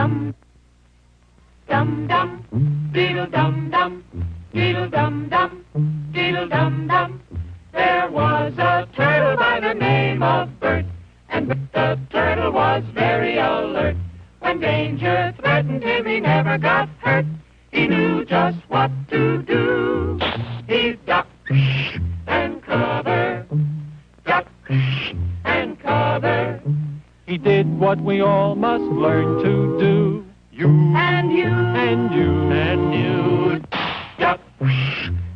dum, dum dum, diddle dum dum, diddle dum dum, diddle dum dum. There was a turtle by the name of Bert, and the turtle was very alert. When danger threatened him, he never got hurt. He knew just what to do. He ducked and covered, ducked and covered. He did what we all must learn to do. You and you And you and you, duck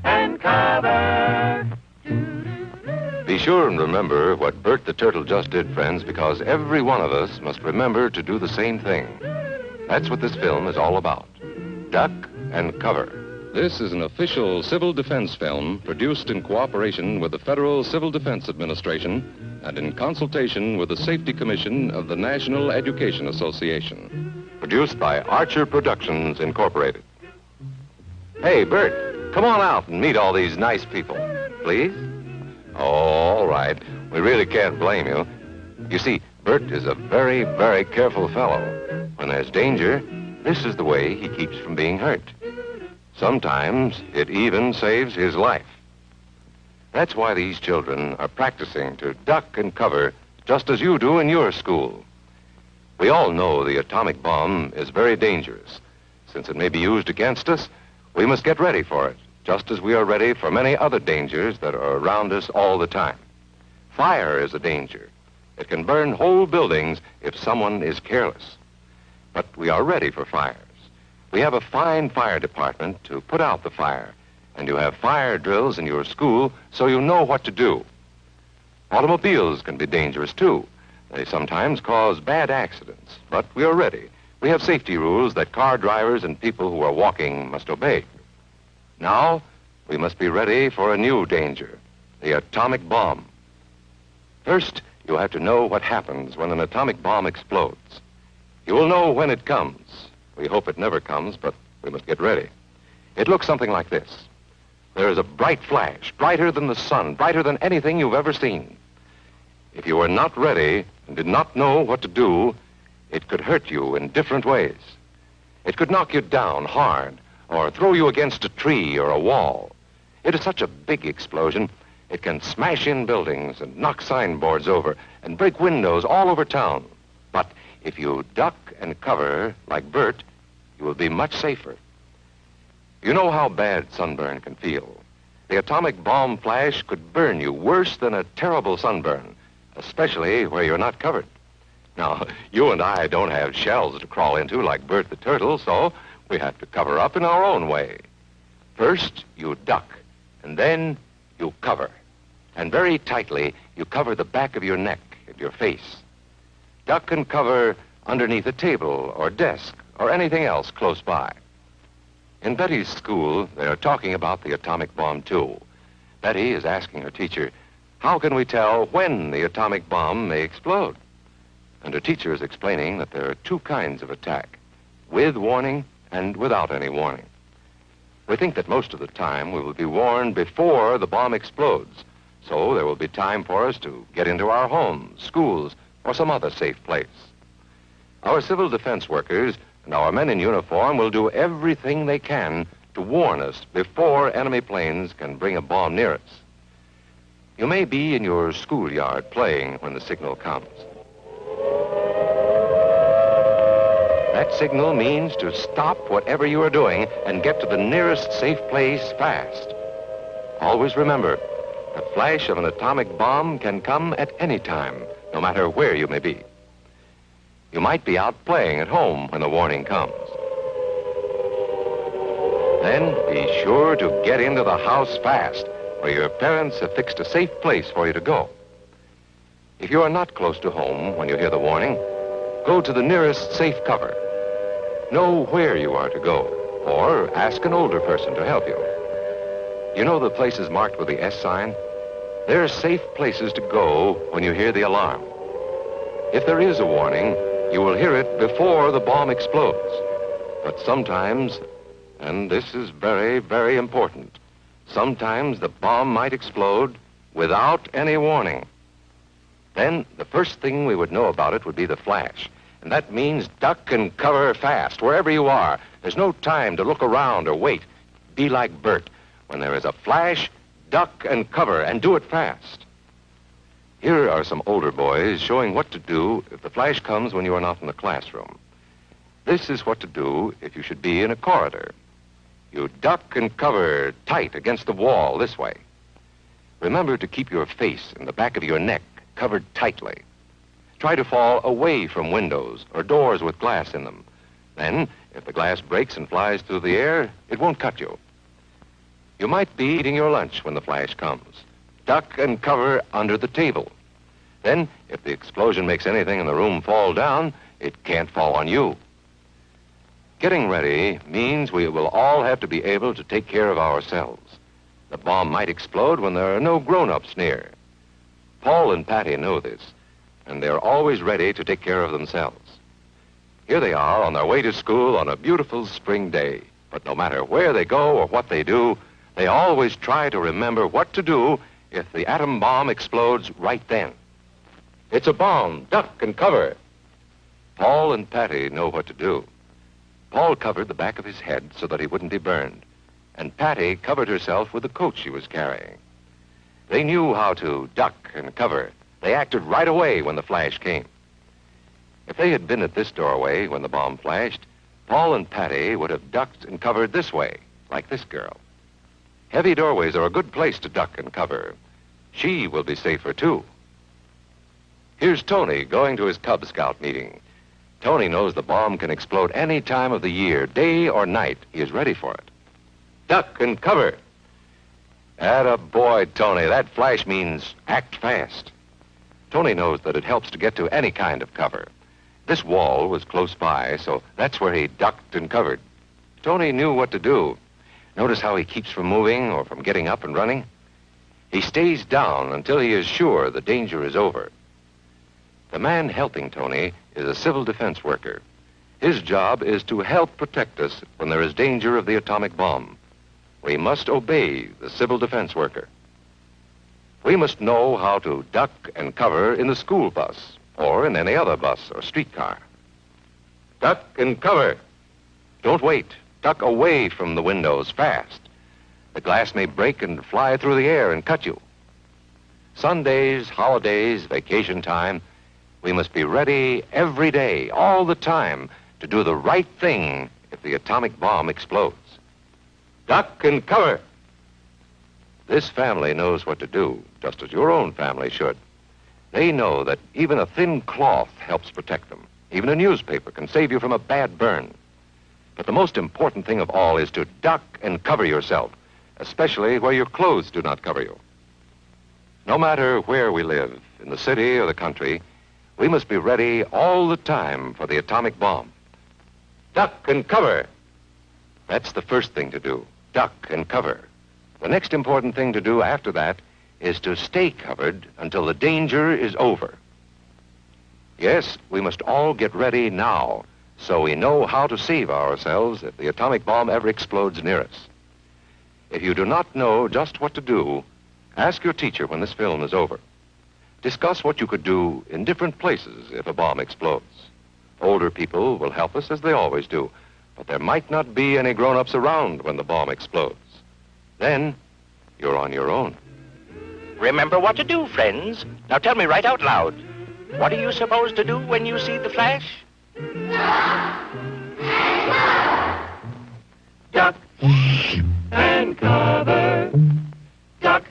and cover. Be sure and remember what Bert the Turtle just did, friends, because every one of us must remember to do the same thing. That's what this film is all about. Duck and cover. This is an official civil defense film produced in cooperation with the Federal Civil Defense Administration and in consultation with the Safety Commission of the National Education Association. Produced by Archer Productions, Incorporated. Hey, Bert, come on out and meet all these nice people, please. Oh, all right. We really can't blame you. You see, Bert is a very, very careful fellow. When there's danger, this is the way he keeps from being hurt. Sometimes it even saves his life. That's why these children are practicing to duck and cover just as you do in your school. We all know the atomic bomb is very dangerous. Since it may be used against us, we must get ready for it, just as we are ready for many other dangers that are around us all the time. Fire is a danger. It can burn whole buildings if someone is careless. But we are ready for fires. We have a fine fire department to put out the fire, and you have fire drills in your school so you know what to do. Automobiles can be dangerous, too. They sometimes cause bad accidents, but we are ready. We have safety rules that car drivers and people who are walking must obey. Now, we must be ready for a new danger, the atomic bomb. First, you have to know what happens when an atomic bomb explodes. You will know when it comes. We hope it never comes, but we must get ready. It looks something like this. There is a bright flash, brighter than the sun, brighter than anything you've ever seen. If you were not ready and did not know what to do, it could hurt you in different ways. It could knock you down hard or throw you against a tree or a wall. It is such a big explosion, it can smash in buildings and knock signboards over and break windows all over town. But if you duck and cover like Bert, you will be much safer. You know how bad sunburn can feel. The atomic bomb flash could burn you worse than a terrible sunburn, especially where you're not covered. Now, you and I don't have shells to crawl into like Bert the Turtle, so we have to cover up in our own way. First, you duck, and then you cover. And very tightly, you cover the back of your neck and your face. Duck and cover underneath a table or desk or anything else close by. In Betty's school, they are talking about the atomic bomb, too. Betty is asking her teacher, how can we tell when the atomic bomb may explode? And her teacher is explaining that there are two kinds of attack, with warning and without any warning. We think that most of the time we will be warned before the bomb explodes, so there will be time for us to get into our homes, schools, or some other safe place. Our civil defense workers and our men in uniform will do everything they can to warn us before enemy planes can bring a bomb near us. You may be in your schoolyard playing when the signal comes. That signal means to stop whatever you are doing and get to the nearest safe place fast. Always remember, the flash of an atomic bomb can come at any time, no matter where you may be. You might be out playing at home when the warning comes. Then be sure to get into the house fast, where your parents have fixed a safe place for you to go. If you are not close to home when you hear the warning, go to the nearest safe cover. Know where you are to go, or ask an older person to help you. You know the places marked with the S sign? They're safe places to go when you hear the alarm. If there is a warning, you will hear it before the bomb explodes. But sometimes, and this is very, very important, sometimes the bomb might explode without any warning. Then the first thing we would know about it would be the flash. And that means duck and cover fast, wherever you are. There's no time to look around or wait. Be like Bert. When there is a flash, duck and cover, and do it fast. Here are some older boys showing what to do if the flash comes when you are not in the classroom. This is what to do if you should be in a corridor. You duck and cover tight against the wall this way. Remember to keep your face and the back of your neck covered tightly. Try to fall away from windows or doors with glass in them. Then, if the glass breaks and flies through the air, it won't cut you. You might be eating your lunch when the flash comes. Duck and cover under the table. Then, if the explosion makes anything in the room fall down, it can't fall on you. Getting ready means we will all have to be able to take care of ourselves. The bomb might explode when there are no grown-ups near. Paul and Patty know this, and they're always ready to take care of themselves. Here they are on their way to school on a beautiful spring day. But no matter where they go or what they do, they always try to remember what to do if the atom bomb explodes right then. It's a bomb. Duck and cover. Paul and Patty know what to do. Paul covered the back of his head so that he wouldn't be burned, and Patty covered herself with the coat she was carrying. They knew how to duck and cover. They acted right away when the flash came. If they had been at this doorway when the bomb flashed, Paul and Patty would have ducked and covered this way, like this girl. Heavy doorways are a good place to duck and cover. She will be safer, too. Here's Tony going to his Cub Scout meeting. Tony knows the bomb can explode any time of the year, day or night. He is ready for it. Duck and cover. Attaboy, Tony. That flash means act fast. Tony knows that it helps to get to any kind of cover. This wall was close by, so that's where he ducked and covered. Tony knew what to do. Notice how he keeps from moving or from getting up and running? He stays down until he is sure the danger is over. The man helping Tony is a civil defense worker. His job is to help protect us when there is danger of the atomic bomb. We must obey the civil defense worker. We must know how to duck and cover in the school bus or in any other bus or streetcar. Duck and cover. Don't wait. Duck away from the windows fast. The glass may break and fly through the air and cut you. Sundays, holidays, vacation time, we must be ready every day, all the time, to do the right thing if the atomic bomb explodes. Duck and cover. This family knows what to do, just as your own family should. They know that even a thin cloth helps protect them. Even a newspaper can save you from a bad burn. But the most important thing of all is to duck and cover yourself, especially where your clothes do not cover you. No matter where we live, in the city or the country, we must be ready all the time for the atomic bomb. Duck and cover. That's the first thing to do, duck and cover. The next important thing to do after that is to stay covered until the danger is over. Yes, we must all get ready now so we know how to save ourselves if the atomic bomb ever explodes near us. If you do not know just what to do, ask your teacher when this film is over. Discuss what you could do in different places if a bomb explodes. Older people will help us as they always do, but there might not be any grown-ups around when the bomb explodes. Then, you're on your own. Remember what to do, friends. Now tell me right out loud. What are you supposed to do when you see the flash? Duck and cover. Duck